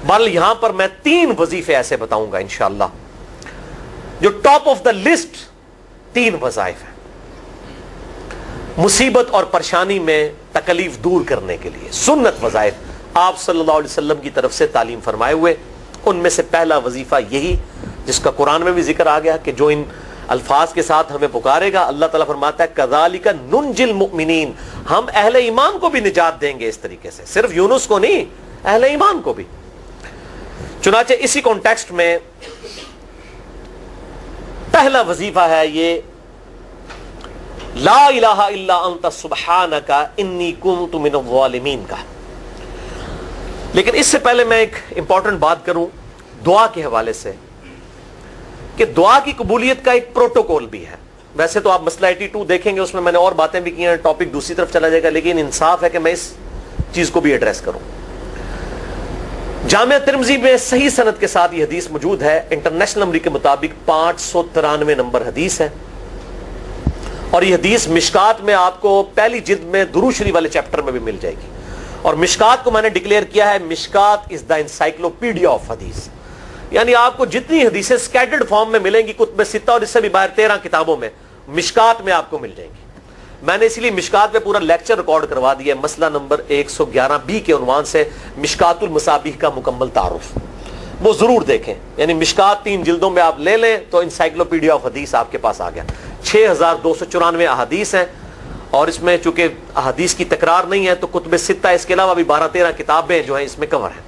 بل یہاں پر میں 3 وظیفے ایسے بتاؤں گا انشاءاللہ جو ٹاپ آف دا لسٹ 3 وظائف ہیں مصیبت اور پریشانی میں تکلیف دور کرنے کے لیے، سنت وظائف آپ صلی اللہ علیہ وسلم کی طرف سے تعلیم فرمائے ہوئے. ان میں سے پہلا وظیفہ یہی جس کا قرآن میں بھی ذکر آ گیا کہ جو ان الفاظ کے ساتھ ہمیں پکارے گا، اللہ تعالیٰ فرماتا ہے کذالک ننجی المؤمنین، ہم اہل ایمان کو بھی نجات دیں گے اس طریقے سے، صرف یونس کو نہیں، اہل ایمان کو بھی. چنانچہ اسی کانٹیکسٹ میں پہلا وظیفہ ہے یہ لا الہ الا انت سبحانک انی کنت من الظالمین کا. لیکن اس سے پہلے میں ایک امپورٹنٹ بات کروں دعا کے حوالے سے کہ دعا کی قبولیت کا ایک پروٹوکول بھی ہے. ویسے تو آپ مسئلہ 82 دیکھیں گے، اس میں میں نے اور باتیں بھی کی ہیں، ٹاپک دوسری طرف چلا جائے گا، لیکن انصاف ہے کہ میں اس چیز کو بھی ایڈریس کروں. جامعہ ترمذی میں صحیح سند کے ساتھ یہ حدیث موجود ہے، انٹرنیشنل نمبر کے مطابق 593 نمبر حدیث ہے، اور یہ حدیث مشکات میں آپ کو پہلی جلد میں درود شریف والے چیپٹر میں بھی مل جائے گی. اور مشکات کو میں نے ڈکلیئر کیا ہے مشکات از دا انسائکلوپیڈیا آف حدیث، یعنی آپ کو جتنی حدیثیں سکیٹرڈ فارم میں ملیں گی کتب ستہ اور اس سے بھی باہر 13 کتابوں میں، مشکات میں آپ کو مل جائیں گی. میں نے اسی لیے مشکات پہ پورا لیکچر ریکارڈ کروا دیا ہے، مسئلہ نمبر 111B کے عنوان سے مشکات المصابیح کا مکمل تعارف، وہ ضرور دیکھیں. یعنی مشکات 3 جلدوں میں آپ لے لیں تو انسائکلوپیڈیا آف حدیث آپ کے پاس آ گیا. 6294 احادیث ہیں، اور اس میں چونکہ احادیث کی تکرار نہیں ہے تو کتب ستہ اس کے علاوہ بھی 12-13 کتابیں جو ہیں اس میں کور ہیں،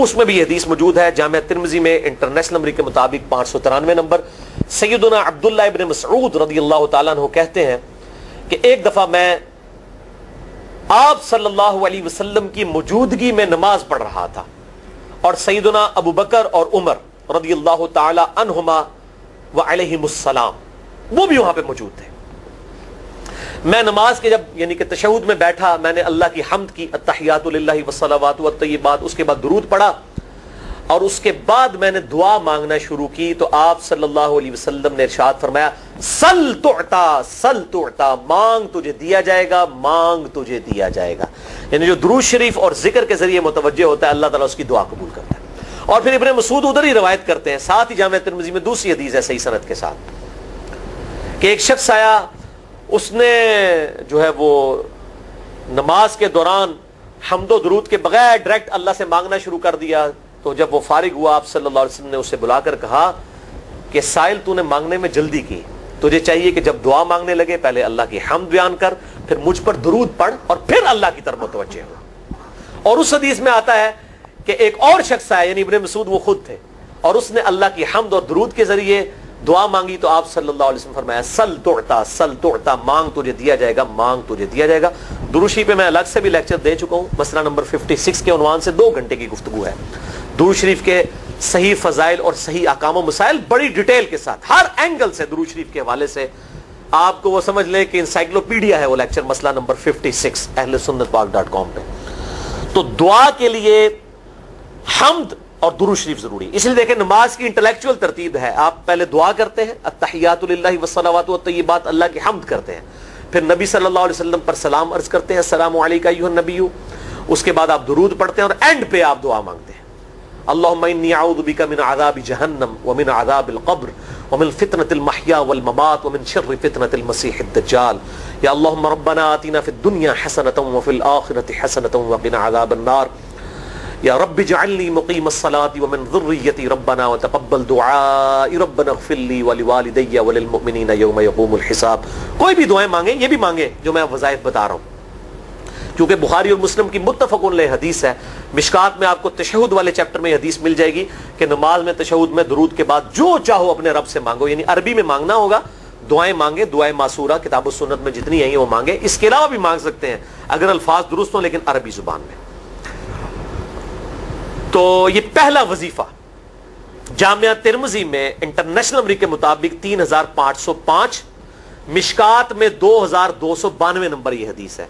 اس میں بھی حدیث موجود ہے. جامعہ ترمذی میں انٹرنیشنل نمبر کے مطابق 593 نمبر. سیدنا عبداللہ ابن مسعود رضی اللہ تعالیٰ عنہ کہتے ہیں کہ ایک دفعہ میں آپ صلی اللہ علیہ وسلم کی موجودگی میں نماز پڑھ رہا تھا، اور سیدنا ابو بکر اور عمر رضی اللہ تعالی عنہما وعلیہم السلام وہ بھی وہاں پہ موجود تھے. میں نماز کے جب یعنی کہ تشہد میں بیٹھا، میں نے اللہ کی حمد کی، التحیات للہ والصلوات والطیبات، اس کے بعد درود پڑھا، اور اس کے بعد میں نے دعا مانگنا شروع کی تو آپ صلی اللہ علیہ وسلم نے ارشاد فرمایا سل تعطا سل تعطا، مانگ تجھے دیا جائے گا، مانگ تجھے دیا جائے گا. یعنی جو درود شریف اور ذکر کے ذریعے متوجہ ہوتا ہے اللہ تعالیٰ اس کی دعا قبول کرتا ہے. اور پھر ابن مسعود ادھر ہی روایت کرتے ہیں، ساتھ ہی جامعہ ترمذی میں دوسری حدیث ہے صحیح سند کے ساتھ کہ ایک شخص آیا، اس نے جو ہے وہ نماز کے دوران حمد و درود کے بغیر ڈائریکٹ اللہ سے مانگنا شروع کر دیا. تو جب وہ فارغ ہوا آپ صلی اللہ علیہ وسلم نے اسے بلا کر کہا کہ سائل تو نے مانگنے میں جلدی کی، تجھے چاہیے کہ جب دعا مانگنے لگے پہلے اللہ کی حمد بیان کر، پھر مجھ پر درود پڑھ، اور پھر اللہ کی طرف متوجہ ہو. اور اس حدیث میں آتا ہے کہ ایک اور شخص آیا، یعنی ابن مسعود وہ خود تھے، اور اس نے اللہ کی حمد اور درود کے ذریعے دعا مانگی تو آپ صلی اللہ علیہ وسلم فرمایا سل تعطا، مانگ تجھے دیا جائے گا، مانگ تجھے دیا جائے گا. درود شریف پہ میں الگ سے بھی لیکچر دے چکا ہوں، مسئلہ نمبر 56 کے عنوان سے 2 گھنٹے کی گفتگو ہے. درود شریف کے صحیح فضائل اور صحیح احکام و مسائل بڑی ڈیٹیل کے ساتھ ہر اینگل سے درود شریف کے حوالے سے آپ کو وہ سمجھ لیں کہ انسائکلوپیڈیا ہے وہ لیکچر، مسئلہ نمبر 56 اہل سنت پاک.com پہ. تو دعا کے لیے حمد اور درود شریف ضروری. اس لیے دیکھیں نماز کی انٹلیکچوئل ترتیب ہے، آپ پہلے دعا کرتے ہیں التحیات للہ والصلوات والطیبات، اللہ کی حمد کرتے ہیں، پھر نبی صلی اللہ علیہ وسلم پر سلام عرض کرتے ہیں السلام علیکہ ایھا النبی، اس کے بعد آپ درود پڑھتے ہیں، اور اینڈ پہ آپ دعا مانگتے ہیں اللہم انی اعوذ بک من عذاب جہنم ومن عذاب القبر ومن فتنة المحیا والممات ومن شر فتنة المسیح الدجال، یا اللہم ربنا آتنا فی الدنیا حسنة وفی الآخرة حسنة وقنا عذاب النار، یا رب اجعلنی مقیم الصلاة ومن ذریتی ربنا وتقبل دعائی ربنا اغفر لی ولوالدی وللمؤمنین یوم یقوم الحساب. کوئی بھی دعائیں مانگیں، یہ بھی مانگیں جو میں وظائف بتا رہا ہوں، کیونکہ بخاری اور مسلم کی متفق علیہ حدیث ہے. مشکات میں آپ کو تشہد والے چیپٹر میں حدیث مل جائے گی کہ نماز میں تشہد میں درود کے بعد جو چاہو اپنے رب سے مانگو، یعنی عربی میں مانگنا ہوگا، دعائیں مانگے، دعائیں معصورہ کتاب و سنت میں جتنی ہیں وہ مانگے، اس کے علاوہ بھی مانگ سکتے ہیں اگر الفاظ درست ہوں لیکن عربی زبان میں. تو یہ پہلا وظیفہ جامعہ ترمذی میں انٹرنیشنل نمبر کے مطابق 3505، مشکات میں 2292 نمبر یہ حدیث ہے،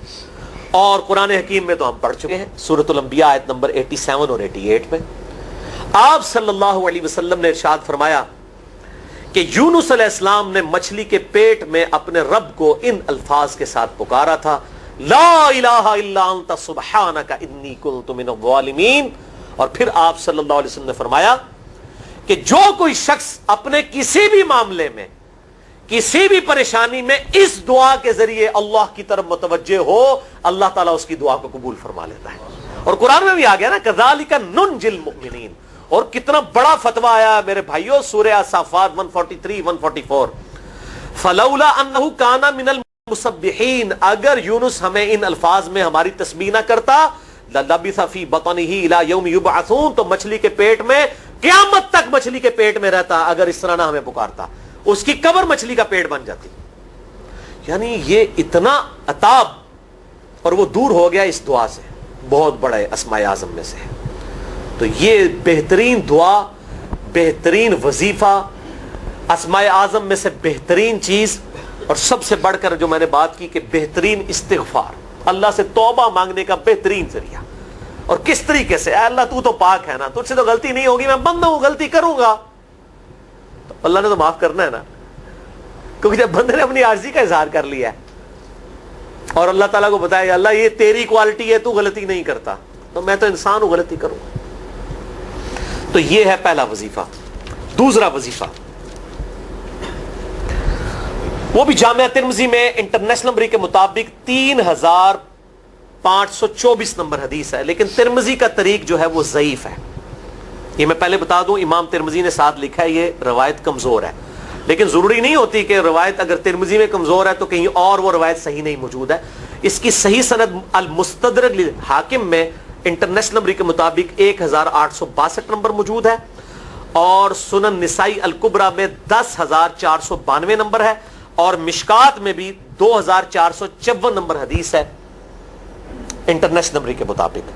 اور قرآن حکیم میں تو ہم پڑھ چکے ہیں سورۃ الانبیاء آیت نمبر 87 اور 88 میں. آپ صلی اللہ علیہ وسلم نے ارشاد فرمایا کہ یونس علیہ السلام نے مچھلی کے پیٹ میں اپنے رب کو ان الفاظ کے ساتھ پکارا تھا لا الہ الا انت سبحانک انی کنت من الظالمین اور پھر آپ صلی اللہ علیہ وسلم نے فرمایا کہ جو کوئی شخص اپنے کسی بھی معاملے میں کسی بھی پریشانی میں اس دعا کے ذریعے اللہ کی طرف متوجہ ہو, اللہ تعالیٰ اس کی دعا کو قبول فرما لیتا ہے. اور قرآن میں بھی آ گیا نا کذالک ننجی المؤمنین. اور کتنا بڑا فتویٰ آیا میرے بھائیوں, سورہ الصافات 143 144, فلولا انہ کان من المسبحین, اگر یونس ہمیں ان الفاظ میں ہماری تسبیح نہ کرتا, للبث فی بطنہ الی یوم یبعثون, تو مچھلی کے پیٹ میں قیامت تک مچھلی کے پیٹ میں رہتا اگر اس طرح نہ ہمیں پکارتا, اس کی قبر مچھلی کا پیٹ بن جاتی. یعنی یہ اتنا عطاب, اور وہ دور ہو گیا اس دعا سے, بہت بڑے اسماء اعظم میں سے. تو یہ بہترین دعا, بہترین وظیفہ, اسماء اعظم میں سے بہترین چیز, اور سب سے بڑھ کر جو میں نے بات کی کہ بہترین استغفار, اللہ سے توبہ مانگنے کا بہترین ذریعہ. اور کس طریقے سے, اے اللہ تو تو پاک ہے نا, تجھ سے تو غلطی نہیں ہوگی, میں بندہ ہوں, غلطی کروں گا, تو اللہ نے تو معاف کرنا ہے نا, کیونکہ جب بندے نے اپنی عاجزی کا اظہار کر لیا ہے اور اللہ تعالیٰ کو بتایا اللہ یہ تیری کوالٹی ہے, تو غلطی نہیں کرتا, تو میں تو انسان ہوں, غلطی کروں. تو یہ ہے پہلا وظیفہ. دوسرا وظیفہ وہ بھی جامعہ ترمذی میں انٹرنیشنل نمبر کے مطابق 3524 نمبر حدیث ہے, لیکن ترمذی کا طریق جو ہے وہ ضعیف ہے. یہ میں پہلے بتا دوں, امام ترمذی نے ساتھ لکھا ہے یہ روایت کمزور ہے, لیکن ضروری نہیں ہوتی کہ روایت اگر ترمذی میں کمزور ہے تو کہیں اور وہ روایت صحیح نہیں موجود ہے. اس کی صحیح سند المستدرک للحاکم میں انٹرنیشنل نمبر کے مطابق 1862 نمبر موجود ہے, اور سنن نسائی الکبریٰ میں 10492 نمبر ہے, اور مشکات میں بھی 2454 نمبر حدیث ہے انٹرنیشنل نمبر کے مطابق.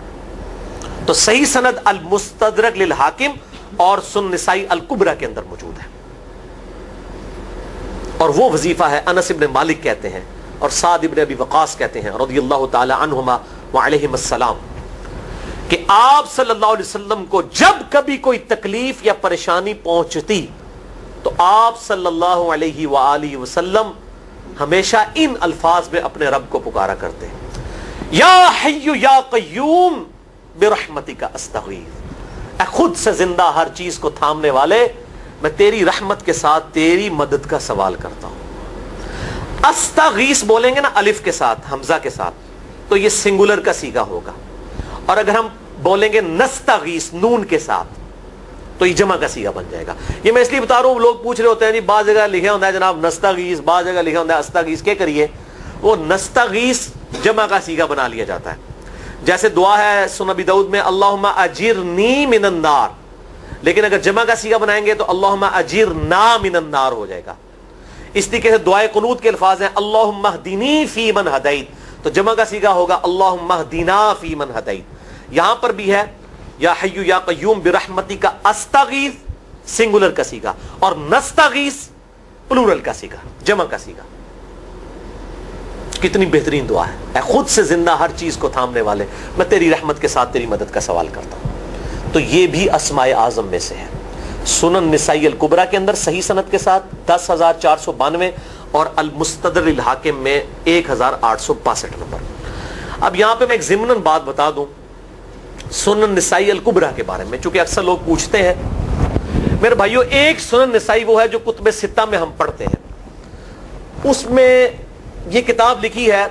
تو صحیح سند المستدرک للحاکم اور سنن نسائی الکبریٰ کے اندر موجود ہے. اور وہ وظیفہ ہے انس ابن مالک کہتے ہیں اور سعد ابن ابی وقاص کہتے ہیں رضی اللہ تعالی عنہما وعلیہم السلام, کہ آپ صلی اللہ علیہ وسلم کو جب کبھی کوئی تکلیف یا پریشانی پہنچتی تو آپ صلی اللہ علیہ وآلہ وسلم ہمیشہ ان الفاظ میں اپنے رب کو پکارا کرتے ہیں, یا حی یا قیوم برحمتک استغیث, اے خود سے زندہ ہر چیز کو تھامنے والے, میں تیری رحمت کے ساتھ تیری مدد کا سوال کرتا ہوں. استغیث بولیں گے نا الف کے ساتھ, حمزہ کے ساتھ, تو یہ سنگولر کا صیغہ ہوگا, اور اگر ہم بولیں گے نستغیث نون کے ساتھ تو یہ جمع کا صیغہ بن جائے گا. یہ میں اس لیے بتا رہا ہوں, لوگ پوچھ رہے ہوتے ہیں جی بعض جگہ لکھا ہوتا ہے جناب نستغیث, بعض جگہ لکھا ہوتا ہے استغیث, کیا کریے, وہ نستغیث جمع کا صیغہ بنا لیا جاتا ہے. جیسے دعا ہے سنن ابی داؤد میں اللہم اجرنی من النار, لیکن اگر جمع کا صیغہ بنائیں گے تو اللہم اجرنا من النار ہو جائے گا. اس طریقے سے دعائے قنوت کے الفاظ ہیں اللہم اہدنی فی من ہدیت, تو جمع کا صیغہ ہوگا اللہم اہدنا فی من ہدیت. یہاں پر بھی ہے یا حی یا قیوم برحمتک استغیث سنگولر کا صیغہ, اور نستغیث پلورل کا صیغہ, جمع کا صیغہ. کتنی بہترین دعا ہے, اے خود سے زندہ ہر چیز کو تھامنے والے, میں تیری رحمت کے ساتھ تیری مدد کا سوال کرتا ہوں. تو یہ بھی اسماء اعظم میں سے ہے. سنن نسائی الکبریٰ کے اندر صحیح سند کے ساتھ 10492 اور المستدرک للحاکم میں 1862 نمبر. اب یہاں پہ میں ایک ضمناً بات بتا دوں سنن نسائی الکبریٰ کے بارے میں, چونکہ اکثر لوگ پوچھتے ہیں. میرے بھائیوں, ایک سنن نسائی وہ ہے جو کتب ستہ میں ہم پڑھتے ہیں, اس میں یہ کتاب لکھی ہے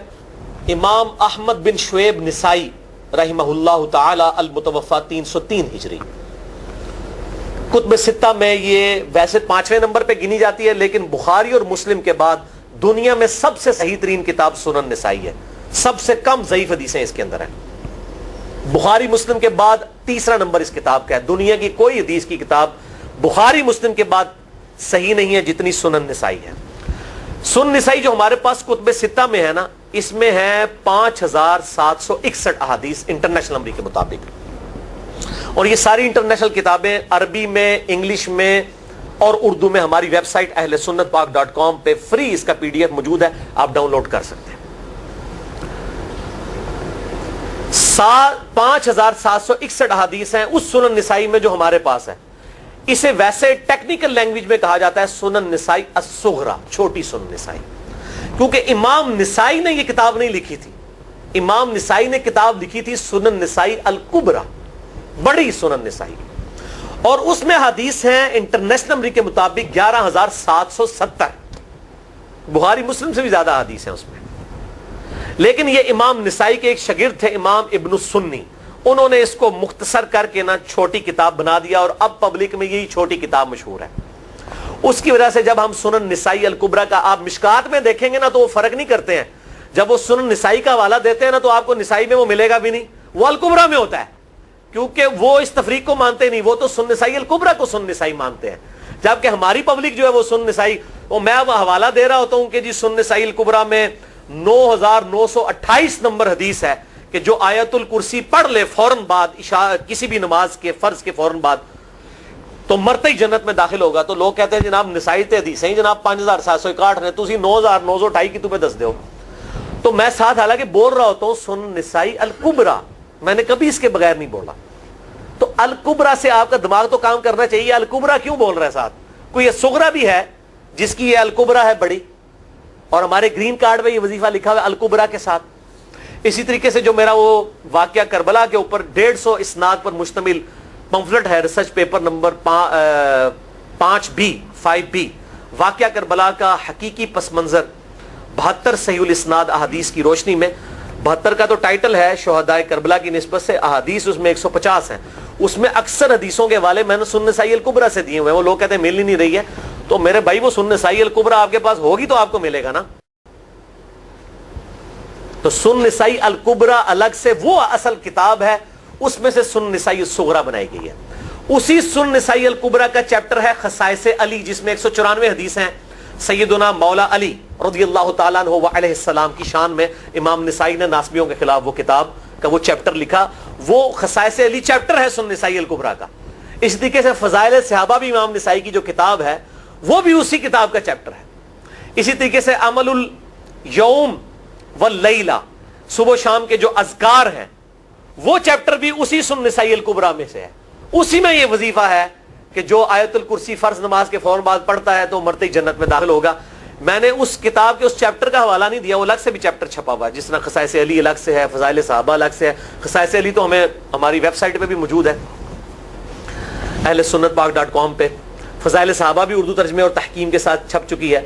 امام احمد بن شعیب نسائی رحمہ اللہ تعالی المتوفی 303 ہجری. کتب ستہ میں یہ ویسے 5ویں نمبر پہ گنی جاتی ہے, لیکن بخاری اور مسلم کے بعد دنیا میں سب سے صحیح ترین کتاب سنن نسائی ہے. سب سے کم ضعیف حدیثیں اس کے اندر ہیں. بخاری مسلم کے بعد تیسرا نمبر اس کتاب کا ہے. دنیا کی کوئی حدیث کی کتاب بخاری مسلم کے بعد صحیح نہیں ہے جتنی سنن نسائی ہے. سنن نسائی جو ہمارے پاس کتب ستہ میں ہے نا, اس میں ہے 5761 احادیث انٹرنیشنل نمبر کے مطابق, اور یہ ساری انٹرنیشنل کتابیں عربی میں, انگلش میں اور اردو میں ہماری ویب سائٹ اہل سنت پاک.com پہ فری اس کا PDF موجود ہے, آپ ڈاؤن لوڈ کر سکتے ہیں. 5761 احادیث ہیں اس سنن نسائی میں جو ہمارے پاس ہے. اسے ویسے ٹیکنیکل لینگویج میں کہا جاتا ہے سنن نسائی الصغریٰ, چھوٹی سنن نسائی, کیونکہ امام نسائی نے یہ کتاب نہیں لکھی تھی. امام نسائی نے کتاب لکھی تھی سنن نسائی الکبریٰ, بڑی سنن نسائی، اور اس میں حدیث ہیں انٹرنیشنل نمبر کے مطابق 11,770، بخاری مسلم سے بھی زیادہ حدیث ہیں اس میں. لیکن یہ امام نسائی کے ایک شاگرد تھے امام ابن السنی، انہوں نے اس کو مختصر کر کے نا چھوٹی کتاب بنا دیا، اور اب پبلک میں یہی چھوٹی کتاب مشہور ہے. اس کی وجہ سے جب ہم سنن نسائی الکبریٰ کا آپ مشکات میں دیکھیں گے نا تو وہ فرق نہیں کرتے ہیں. جب وہ سنن نسائی کا حوالہ دیتے ہیں نا تو آپ کو نسائی میں وہ ملے گا بھی نہیں، وہ الکبریٰ میں ہوتا ہے، کیونکہ وہ اس تفریق کو مانتے نہیں، وہ تو سنن نسائی الکبریٰ کو سنن نسائی مانتے ہیں. جبکہ ہماری پبلک جو ہے وہ سنن نسائی، وہ میں اب حوالہ دے رہا ہوتا ہوں کہ جی سنن نسائی الکبریٰ میں 9,928 نمبر حدیث ہے کہ جو آیت الکرسی پڑھ لے فوراً بعد کسی بھی نماز کے فرض کے فوراً بعد تو مرتے ہی جنت میں داخل ہوگا. تو لوگ کہتے ہیں جناب نسائی تے حدیث ہیں جناب 5,761 نے، تسی 9,928 کی تمہیں دس دیو. تو میں ساتھ حالانکہ بول رہا ہوتا ہوں سنن نسائی الکبریٰ، میں نے کبھی اس کے بغیر نہیں بولا. تو الکبریٰ سے آپ کا دماغ تو کام کرنا چاہیے، الکبریٰ کیوں بول رہا ہے ساتھ؟ کوئی یہ صغریٰ بھی ہے جس کی یہ الکبریٰ ہے بڑی، اور ہمارے گرین کارڈ میں یہ وظیفہ لکھا ہوا ہے الکبریٰ کے ساتھ. اسی طریقے سے جو میرا وہ واقعہ کربلا کے اوپر 150 اسناد پر مشتمل پمفلٹ ہے، ریسرچ پیپر نمبر 5B واقعہ کربلا کا حقیقی پس منظر 72 صحیح الاسناد احادیث کی روشنی میں. 72 کا تو ٹائٹل ہے شہدائے کربلا کی نسبت سے، احادیث اس میں 150 ہیں. اس میں اکثر حدیثوں کے حوالے میں نے سنن نسائی الکبریٰ سے دیے ہوئے ہیں. وہ لوگ کہتے ہیں مل ہی نہیں رہی ہے، تو میرے بھائی وہ سنن نسائی الکبریٰ آپ کے پاس ہوگی تو آپ کو ملے گا نا. تو سنن نسائی الکبریٰ الگ سے وہ اصل کتاب ہے، اس میں سے سنن نسائی الصغریٰ بنائی گئی ہے. اسی سنن نسائی الکبریٰ کا چیپٹر ہے خصائص علی، جس میں 194 حدیث ہیں سیدنا مولا علی رضی اللہ تعالیٰ عنہ علیہ السلام کی شان میں. امام نسائی نے ناسبیوں کے خلاف وہ کتاب کا وہ چیپٹر لکھا، وہ خصائص علی چیپٹر ہے سنن نسائی الکبریٰ کا. اس طریقے سے فضائل صحابہ بھی امام نسائی کی جو کتاب ہے وہ بھی اسی کتاب کا چیپٹر ہے. اسی طریقے سے عمل الیوم واللیلہ، صبح و شام کے جو اذکار ہیں وہ چیپٹر بھی اسی سنن نسائی الکبریٰ میں سے ہے. اسی میں یہ وظیفہ ہے کہ جو آیت الکرسی فرض نماز کے فوراً بعد پڑھتا ہے تو مرتے ہی جنت میں داخل ہوگا. میں نے اس کتاب کے اس چیپٹر کا حوالہ نہیں دیا، وہ الگ سے بھی چیپٹر چھپا ہوا ہے، جس طرح خصائص علی الگ سے ہے، فضائل صحابہ الگ سے ہے. خصائص علی تو ہمیں ہماری ویب سائٹ پہ بھی موجود ہے ahlsunnatpak.com پہ. فضائل صحابہ بھی اردو ترجمے اور تحکیم کے ساتھ چھپ چکی ہے.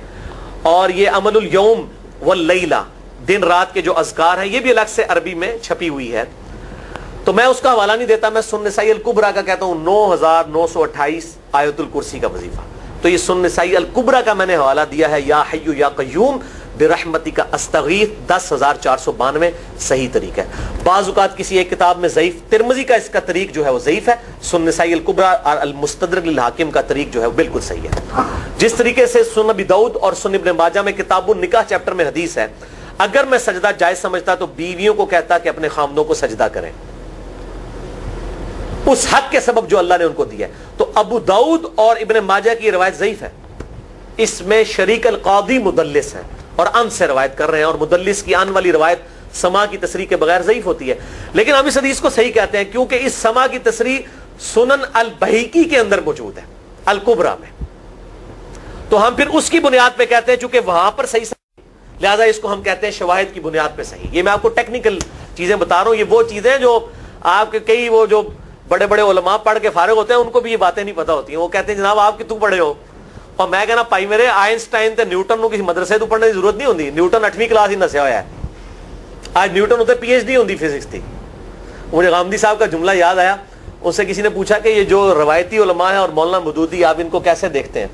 اور یہ عمل الیوم واللیلہ، دن رات کے جو اذکار ہیں، یہ بھی الگ سے عربی میں چھپی ہوئی ہے. تو میں اس کا حوالہ نہیں دیتا، میں سنن نسائی الکبریٰ کا کہتا ہوں 9,928 آیت الکرسی کا وظیفہ. تو یہ سنن نسائی الکبریٰ کا میں نے حوالہ دیا ہے، یا حی یا قیوم برحمتک استغیث 10,492 صحیح طریقہ ہے. بعض اوقات کسی ایک کتاب میں ضعیف، ترمذی کا اس کا طریق جو ہے وہ ضعیف ہے، سنن نسائی الکبریٰ اور المستدرک للحاکم کا طریق جو ہے وہ بالکل صحیح ہے. جس طریقے سے سنن ابی داؤد اور سنن ابن ماجہ میں کتاب النکاح چیپٹر میں حدیث ہے، اگر میں سجدہ جائز سمجھتا تو بیویوں کو کہتا کہ اپنے خامدوں کو سجدہ کریں اس حق کے سبب جو اللہ نے ان کو دیا ہے. تو ابو داؤد اور ابن ماجہ کی روایت ضعیف ہے، اس میں شریک القاضی مدلس ہیں اور ان سے روایت کر رہے ہیں، اور مدلس کی ان والی روایت سما کی تصریح کے بغیر ضعیف ہوتی ہے. لیکن ہم اس حدیث کو صحیح کہتے ہیں کیونکہ اس سما کی تصریح سنن البہیقی کے اندر موجود ہے الکبریٰ میں. تو ہم پھر اس کی بنیاد پہ کہتے ہیں چونکہ وہاں پر صحیح، لہذا اس کو ہم کہتے ہیں شواہد کی بنیاد پہ صحیح. یہ میں آپ کو ٹیکنیکل چیزیں بتا رہا ہوں، یہ وہ چیزیں جو آپ کے کئی وہ جو بڑے بڑے علماء پڑھ کے فارغ ہوتے ہیں ان کو بھی یہ باتیں نہیں پتہ ہوتی ہیں. وہ کہتے ہیں جناب آپ کی تو پڑھے ہو، اور میں کہنا پائی میرے آئنسٹائن تے نیوٹن کو کسی مدرسے تو پڑھنے کی ضرورت نہیں ہوتی. نیوٹن 8ویں کلاس ہی نسیا ہوا ہے، آج نیوٹن ہوتے PhD ہوتی فزکس تھی. مجھے غامدی صاحب کا جملہ یاد آیا، ان سے کسی نے پوچھا کہ یہ جو روایتی علماء ہیں اور مولانا مودودی آپ ان کو کیسے دیکھتے ہیں؟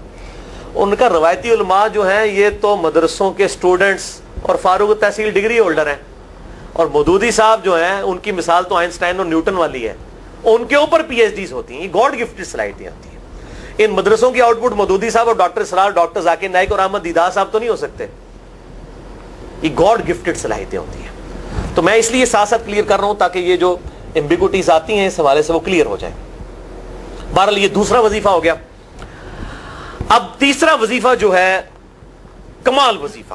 ان کا روایتی علماء جو ہیں یہ تو مدرسوں کے اسٹوڈنٹس اور فاروق تحصیل ڈگری ہولڈر ہیں، اور مودودی صاحب جو ہیں ان کی مثال تو آئنسٹائن اور نیوٹن والی ہے، ان کے اوپر PhDs ہوتی ہیں. یہ گاڈ گفٹڈ صلاحیتیں ہوتی ہیں. ان مدرسوں کی آؤٹ پٹ مودودی صاحب اور ڈاکٹر اسرار، ڈاکٹر ذاکر نائک اور احمد دیدار صاحب تو نہیں ہو سکتے. یہ گاڈ گفٹڈ صلاحیتیں ہوتی ہیں. تو میں اس لیے ساتھ ساتھ کلیئر کر رہا ہوں تاکہ یہ جو ایمبیگوٹیز آتی ہیں اس حوالے سے وہ کلیئر ہو جائے. بہرحال یہ دوسرا وظیفہ ہو گیا. اب تیسرا وظیفہ جو ہے کمال وظیفہ،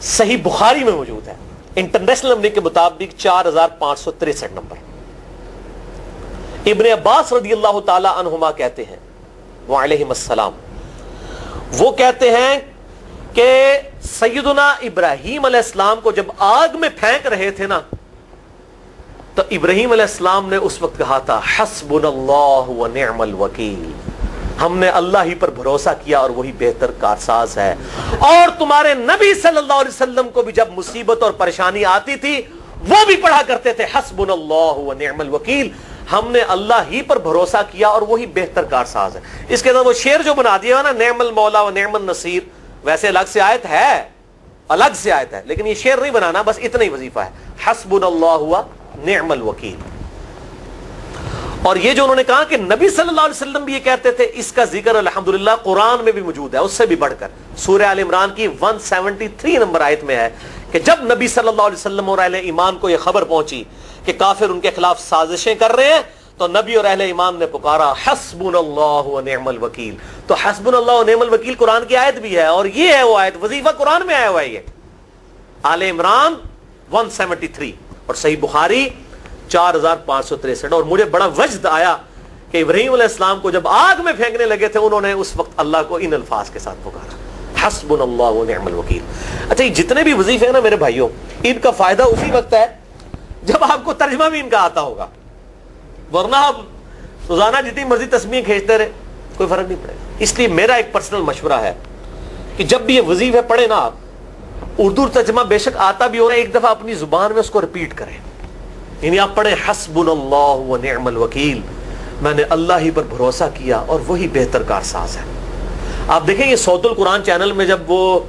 صحیح بخاری میں موجود ہے، انٹرنیشنل نمبر کے مطابق 4,563 نمبر. ابن عباس رضی اللہ تعالی عنہما کہتے ہیں وعلیہم السلام، وہ کہتے ہیں کہ سیدنا ابراہیم علیہ السلام کو جب آگ میں پھینک رہے تھے نا تو ابراہیم علیہ السلام نے اس وقت کہا تھا حسبنا اللہ و نعم الوکیل، ہم نے اللہ ہی پر بھروسہ کیا اور وہی بہتر کارساز ہے. اور تمہارے نبی صلی اللہ علیہ وسلم کو بھی جب مصیبت اور پریشانی آتی تھی وہ بھی پڑھا کرتے تھے حسبنا اللہ و نعم الوکیل، ہم نے اللہ ہی پر بھروسہ کیا اور وہی بہتر کارساز ہے. اس کے اندر وہ شعر جو بنا دیا نا نعم المولا و نعم النصیر، ویسے الگ سے آیت ہے، الگ سے آیت ہے، لیکن یہ شعر نہیں بنانا، بس اتنا ہی وظیفہ ہے حسبنا اللہ و نعم الوکیل. اور یہ جو انہوں نے کہا کہ نبی صلی اللہ علیہ وسلم بھی یہ کہتے تھے، اس کا ذکر الحمدللہ قرآن میں بھی موجود ہے، اس سے بھی بڑھ کر سورہ آل عمران کی 173 نمبر آیت میں ہے کہ جب نبی صلی اللہ علیہ وسلم اور اہل ایمان کو یہ خبر پہنچی کہ کافر ان کے خلاف سازشیں کر رہے ہیں، تو نبی اور اہل ایمان نے پکارا حسبنا اللہ و نعم الوکیل. تو حسبنا اللہ و نعم الوکیل قرآن کی آیت بھی ہے، اور یہ ہے وہ آیت، وظیفہ قرآن میں آیا ہوا ہے، یہ آل عمران 173 اور صحیح بخاری 4563. اور مجھے بڑا وجد آیا کہ ابراہیم علیہ السلام کو جب آگ میں پھینکنے لگے تھے انہوں نے اس وقت اللہ کو ان الفاظ کے ساتھ پکارا حسبنا اللہ و نعم الوکیل. اچھا یہ جتنے بھی وظیفے ہیں نا میرے بھائیوں، ان کا فائدہ اسی وقت ہے جب آپ کو ترجمہ بھی ان کا آتا ہوگا، ورنہ آپ روزانہ جتنی مرضی تسبیح کھینچتے رہے کوئی فرق نہیں پڑے گا. اس لیے میرا ایک پرسنل مشورہ ہے کہ جب بھی یہ وظیفے پڑھے نا آپ، اردو ترجمہ بے شک آتا بھی ہو رہا ہے، ایک دفعہ اپنی زبان میں اس کو ریپیٹ کریں. یعنی آپ پڑھیں حسبنا اللہ و نعم الوکیل، میں نے اللہ ہی پر بھروسہ کیا اور وہی بہتر کارساز ہے. آپ دیکھیں یہ صوت القرآن چینل میں جب وہ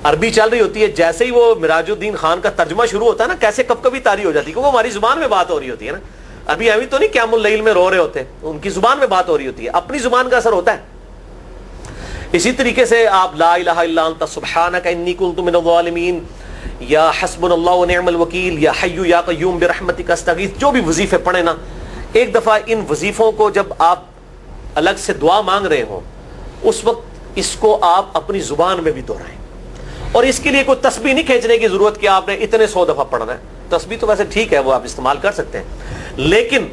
عربی چل رہی ہوتی ہے، جیسے ہی وہ مراج الدین خان کا ترجمہ شروع ہوتا ہے نا، کیسے کب کبھی تاری ہو جاتی ہے، کیونکہ ہماری زبان میں بات ہو رہی ہوتی ہے نا. ابھی تو نہیں قیام اللیل میں رو رہے ہوتے، ان کی زبان میں بات ہو رہی ہوتی ہے، اپنی زبان کا اثر ہوتا ہے. اسی طریقے سے آپ لا الہ الا انت سبحانک انی کنت من الظالمین، یا حسبنا اللہ و نعم الوکیل، یا حی یا قیوم برحمتک استغیث، جو بھی وظیفے پڑھیں نا، ایک دفعہ ان وظیفوں کو جب آپ الگ سے دعا مانگ رہے ہوں اس وقت اس کو آپ اپنی زبان میں بھی دہرائیں. اور اس کے لیے کوئی تسبیح نہیں کھینچنے کی ضرورت کہ آپ نے اتنے 100 دفعہ پڑھنا ہے. تسبیح تو ویسے ٹھیک ہے، وہ آپ استعمال کر سکتے ہیں، لیکن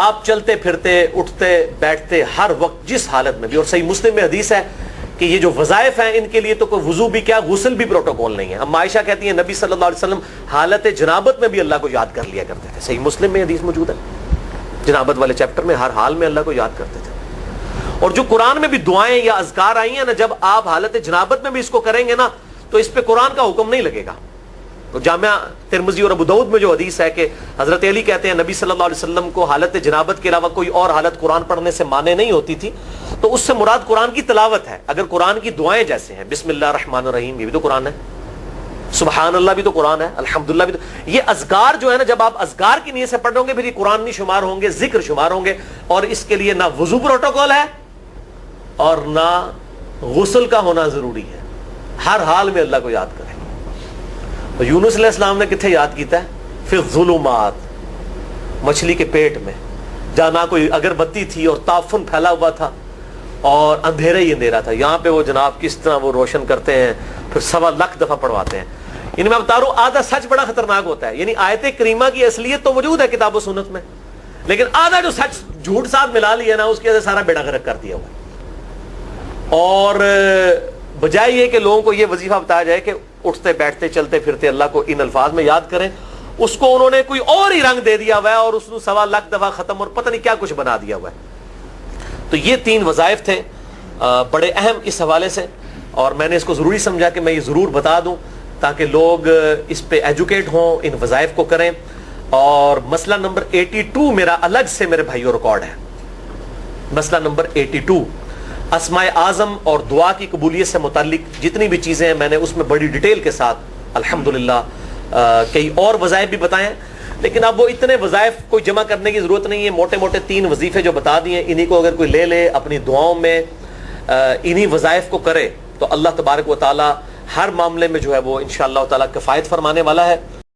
آپ چلتے پھرتے اٹھتے بیٹھتے ہر وقت جس حالت میں بھی، اور صحیح مسلم میں حدیث ہے کہ یہ جو وظائف ہیں ان کے لیے تو کوئی وضو بھی کیا غسل بھی پروٹوکول نہیں ہے. اب عائشہ کہتی ہیں نبی صلی اللہ علیہ وسلم حالت جنابت میں بھی اللہ کو یاد کر لیا کرتے تھے. صحیح مسلم میں حدیث موجود ہے، جنابت والے چیپٹر میں ہر حال میں اللہ کو یاد کرتے تھے. اور جو قرآن میں بھی دعائیں یا اذکار آئی ہیں نا، جب آپ حالت جنابت میں بھی اس کو کریں گے نا تو اس پہ قرآن کا حکم نہیں لگے گا. تو جامعہ ترمذی اور ابو داؤد میں جو حدیث ہے کہ حضرت علی کہتے ہیں نبی صلی اللہ علیہ وسلم کو حالت جنابت کے علاوہ کوئی اور حالت قرآن پڑھنے سے مانے نہیں ہوتی تھی، تو اس سے مراد قرآن کی تلاوت ہے. اگر قرآن کی دعائیں جیسے ہیں بسم اللہ الرحمن الرحیم، یہ بھی تو قرآن ہے، سبحان اللہ بھی تو قرآن ہے، الحمدللہ بھی تو، یہ اذکار جو ہے نا جب آپ اذکار کی نیت سے پڑھ رہے ہوں گے پھر یہ قرآن نہیں شمار ہوں گے، ذکر شمار ہوں گے. اور اس کے لیے نہ وضو پروٹوکول ہے اور نہ غسل کا ہونا ضروری ہے، ہر حال میں اللہ کو یاد کریں. اور یونس علیہ السلام نے کتنے یاد کیتا ہے؟ پھر الظلمات، مچھلی کے پیٹ میں، جہاں نہ کوئی اگربتی تھی اور تعفن پھیلا ہوا تھا اور اندھیرا ہی اندھیرا تھا، یہاں پہ وہ جناب کس طرح وہ روشن کرتے ہیں، پھر 1.25 لاکھ دفعہ پڑھواتے ہیں. یعنی میں بتا رہا ہوں آدھا سچ بڑا خطرناک ہوتا ہے. یعنی آیت کریمہ کی اصلیت تو موجود ہے کتاب و سنت میں، لیکن آدھا جو سچ جھوٹ ساتھ ملا لیا نا اس کی وجہ سے سارا بیڑا غرق کر دیا ہوا. اور بجائے یہ کہ لوگوں کو یہ وظیفہ بتایا جائے کہ اٹھتے بیٹھتے چلتے پھرتے اللہ کو ان الفاظ میں یاد کریں، اس کو انہوں نے کوئی اور ہی رنگ دے دیا ہوا ہے اور اس نے 1.25 لاکھ دفعہ ختم اور پتہ نہیں کیا کچھ بنا دیا ہوا ہے. تو یہ 3 وظائف تھے بڑے اہم اس حوالے سے، اور میں نے اس کو ضروری سمجھا کہ میں یہ ضرور بتا دوں تاکہ لوگ اس پہ ایجوکیٹ ہوں، ان وظائف کو کریں. اور مسئلہ نمبر 82 میرا الگ سے میرے بھائیوں ریکارڈ ہے. مسئلہ نمبر 82 اسماء اعظم اور دعا کی قبولیت سے متعلق جتنی بھی چیزیں ہیں میں نے اس میں بڑی ڈیٹیل کے ساتھ الحمدللہ کئی اور وظائف بھی بتائے ہیں، لیکن اب وہ اتنے وظائف کوئی جمع کرنے کی ضرورت نہیں ہے. موٹے موٹے 3 وظیفے جو بتا دیے انہی کو اگر کوئی لے لے اپنی دعاؤں میں انہی وظائف کو کرے تو اللہ تبارک و تعالی ہر معاملے میں جو ہے وہ انشاءاللہ تعالی کفایت فرمانے والا ہے.